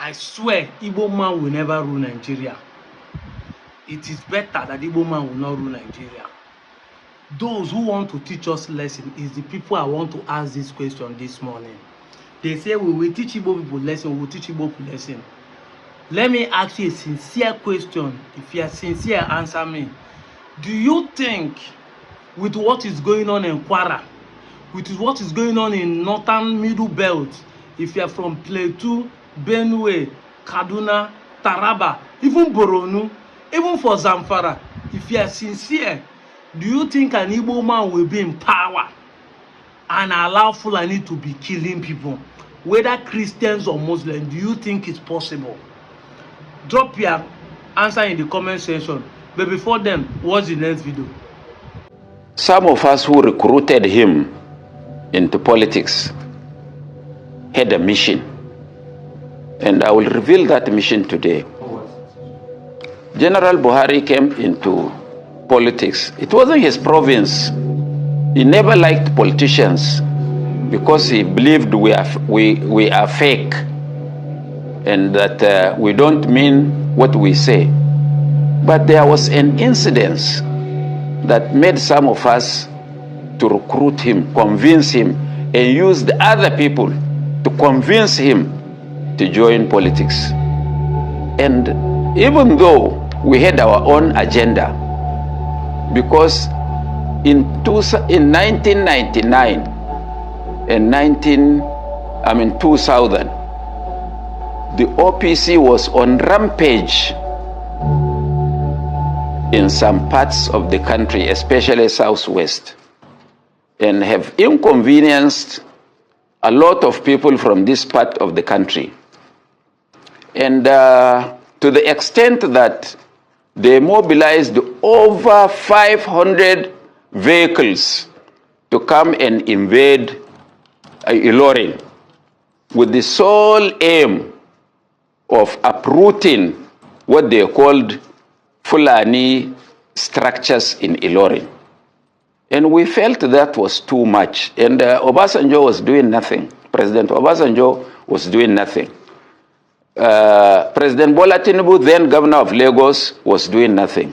I swear, Igbo man will never rule Nigeria. It is better that Igbo man will not rule Nigeria. Those who want to teach us lesson is the people I want to ask this question this morning. They say we will teach Igbo people lesson, we will teach Igbo people lesson. Let me ask you a sincere question. If you are sincere, answer me. Do you think with what is going on in Kwara, with what is going on in Northern Middle Belt, if you are from Plateau, Benue, Kaduna, Taraba, even Borno, even for Zamfara, if you are sincere, do you think an Igbo man will be in power and allow Fulani to be killing people, whether Christians or Muslims? Do you think it's possible? Drop your answer in the comment section. But before then, watch the next video. Some of us who recruited him into politics had a mission. And I will reveal that mission today. General Buhari came into politics. It wasn't his province. He never liked politicians because he believed we are fake and that we don't mean what we say. But there was an incident that made some of us to recruit him, convince him, and use the other people to convince him to join politics. And even though we had our own agenda, because in 1999 and 2000, the OPC was on rampage in some parts of the country, especially Southwest, and have inconvenienced a lot of people from this part of the country. And to the extent that they mobilized over 500 vehicles to come and invade Ilorin with the sole aim of uprooting what they called Fulani structures in Ilorin. And we felt that was too much. And Obasanjo was doing nothing. President Obasanjo was doing nothing. President Bola Tinubu, then governor of Lagos, was doing nothing.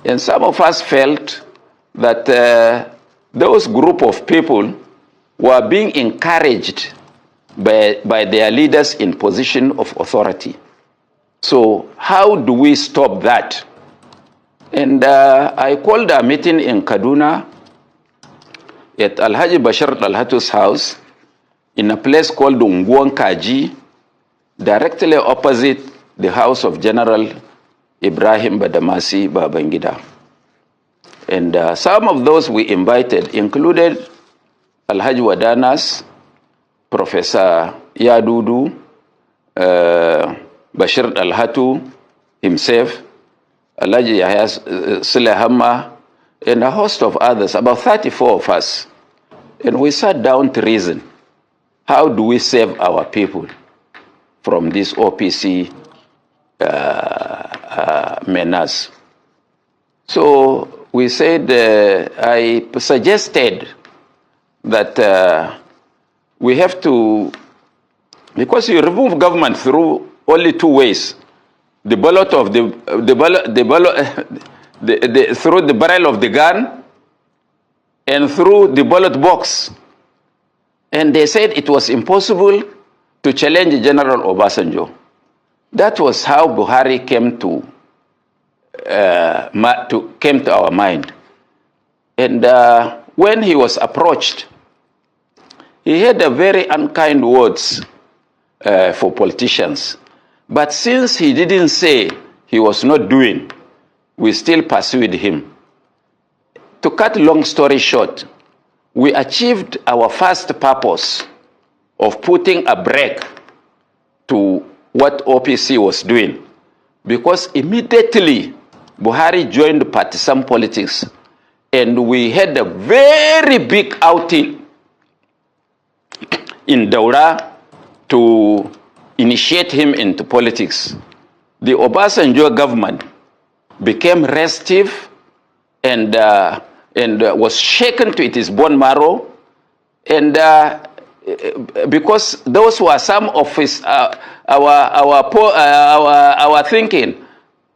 And some of us felt that those group of people were being encouraged by their leaders in position of authority. So how do we stop that? And I called a meeting in Kaduna at Alhaji Bashir Dalhatu's house in a place called Unguan Kaji, directly opposite the house of General Ibrahim Badamasi Babangida. And some of those we invited included Alhaji Wadanas, Professor Yadudu, Bashir Dalhatu himself, Alhaji Yahya Sulehama, and a host of others, about 34 of us. And we sat down to reason. How do we save our people from this OPC menace? So we said, I suggested that we have to, because you remove government through only two ways: the bullet of through the barrel of the gun and through the ballot box. And they said it was impossible to challenge General Obasanjo. That was how Buhari came to our mind. And when he was approached, he had a very unkind words for politicians. But since he didn't say he was not doing, we still pursued him. To cut long story short, we achieved our first purpose of putting a brake to what OPC was doing, because immediately Buhari joined partisan politics, and we had a very big outing in Daura to initiate him into politics. The Obasanjo government became restive and was shaken to its bone marrow, and because those were some of his our thinking.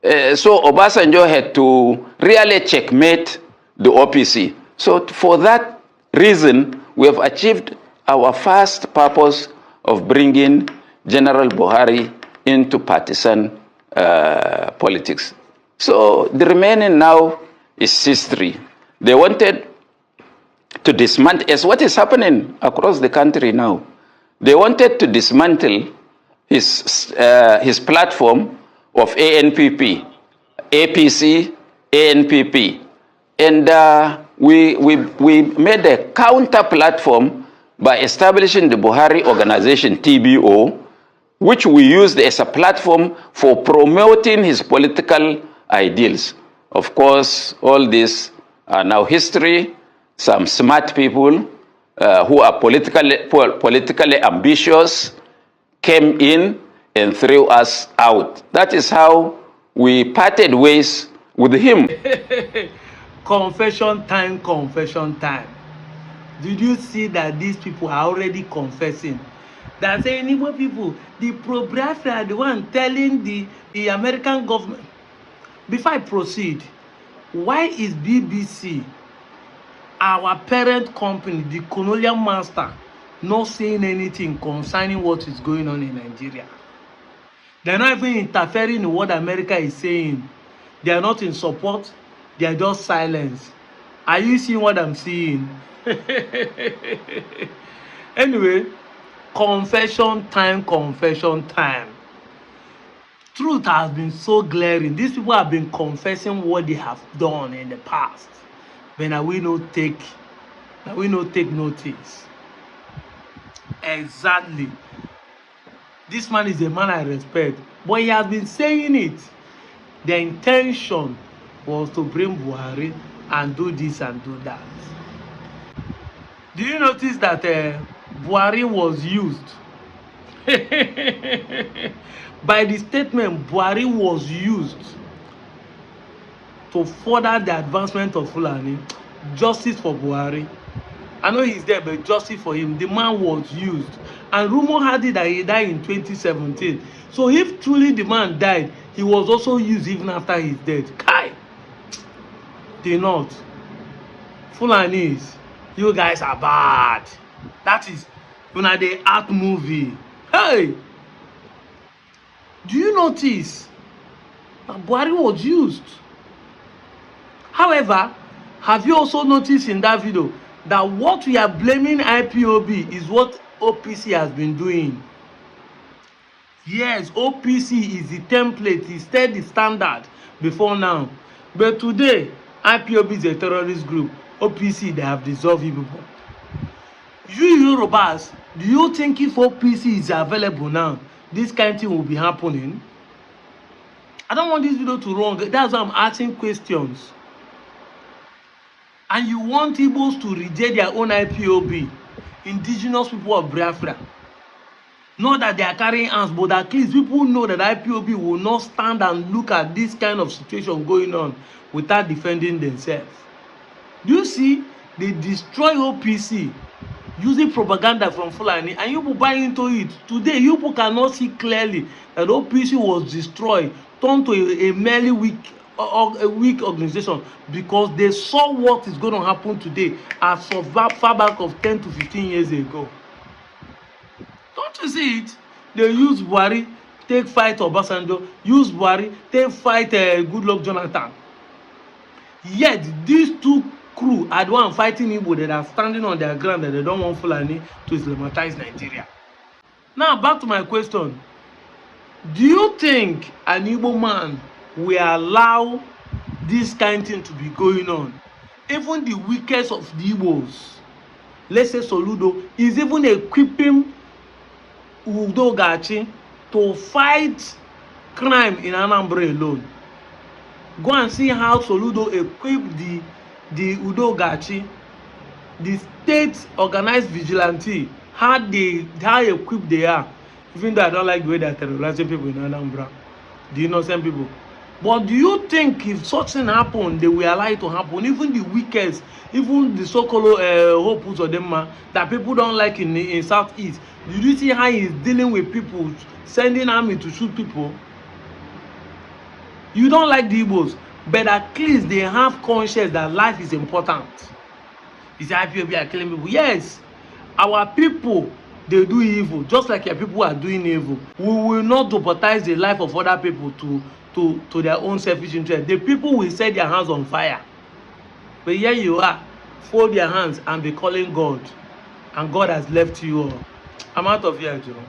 So Obasanjo had to really checkmate the OPC. So for that reason, we have achieved our first purpose of bringing General Buhari into partisan politics. So the remaining now is history. They wanted to dismantle, as what is happening across the country now. They wanted to dismantle his platform of ANPP, APC, ANPP. And we made a counter platform by establishing the Buhari Organization, TBO, which we used as a platform for promoting his political ideals. Of course, all these are now history. Some smart people who are politically ambitious came in and threw us out. That is how we parted ways with him. Confession time, confession time. Did you see that these people are already confessing? They're saying, Igbo people, the pro-Biafra are the one telling the American government. Before I proceed, why is BBC, our parent company, the colonial master, not saying anything concerning what is going on in Nigeria? They're not even interfering in what America is saying. They are not in support. They are just silence. Are you seeing what I'm seeing? Anyway, confession time, confession time. Truth has been so glaring. These people have been confessing what they have done in the past. But now we no take notice. Exactly. This man is a man I respect, but he has been saying it. The intention was to bring Buhari and do this and do that. Do you notice that Buhari was used? By the statement, Buhari was used to further the advancement of Fulani. Justice for Buhari. I know he's there, but justice for him. The man was used. And rumor had it that he died in 2017. So if truly the man died, he was also used even after his death. Kai! They not. Fulanis, you guys are bad. That is, the art movie. Hey! Do you notice that Buhari was used? However, have you also noticed in that video that what we are blaming IPOB is what OPC has been doing? Yes, OPC is the template, is still the standard before now. But today, IPOB is a terrorist group. OPC, they have dissolved Igbo. You Yorubas, do you think if OPC is available now, this kind of thing will be happening? I don't want this video to run. That's why I'm asking questions. And you want Igbos to reject their own IPOB, indigenous people of Biafra. Not that they are carrying arms, but at least people know that IPOB will not stand and look at this kind of situation going on without defending themselves. Do you see? They destroy OPC using propaganda from Fulani, and you people buy into it. Today, you people cannot see clearly that OPC was destroyed, turned to a merely weak organization, because they saw what is going to happen today as of far back of 10 to 15 years ago. Don't you see it? They use Buhari, take fight Obasanjo, use Buhari, take fight Goodluck Jonathan. Yet these two crew are the one fighting Igbo that are standing on their ground, that they don't want Fulani to Islamitize Nigeria. Now back to my question. Do you think an Igbo man will allow this kind of thing to be going on? Even the weakest of the Igbos, let's say Soludo, is even equipping Udogachi to fight crime in Anambra alone. Go and see how Soludo equipped the Udogachi, the state organized vigilante, how equipped they are. Even though I don't like the way they're terrorizing people in Anambra, the innocent people. But do you think if such thing happen, they will allow it to happen? Even the weakest, even the so-called hopes of them that people don't like in Southeast, did you see how he's dealing with people, sending army to shoot people? You don't like the Igbos, but at least they have conscience that life is important. You say IPOB are killing people. Yes, our people, they do evil, just like your people are doing evil. We will not jeopardize the life of other people to their own selfish interest. The people will set their hands on fire. But here you are, fold your hands and be calling God. And God has left you all. I'm out of here, Joe.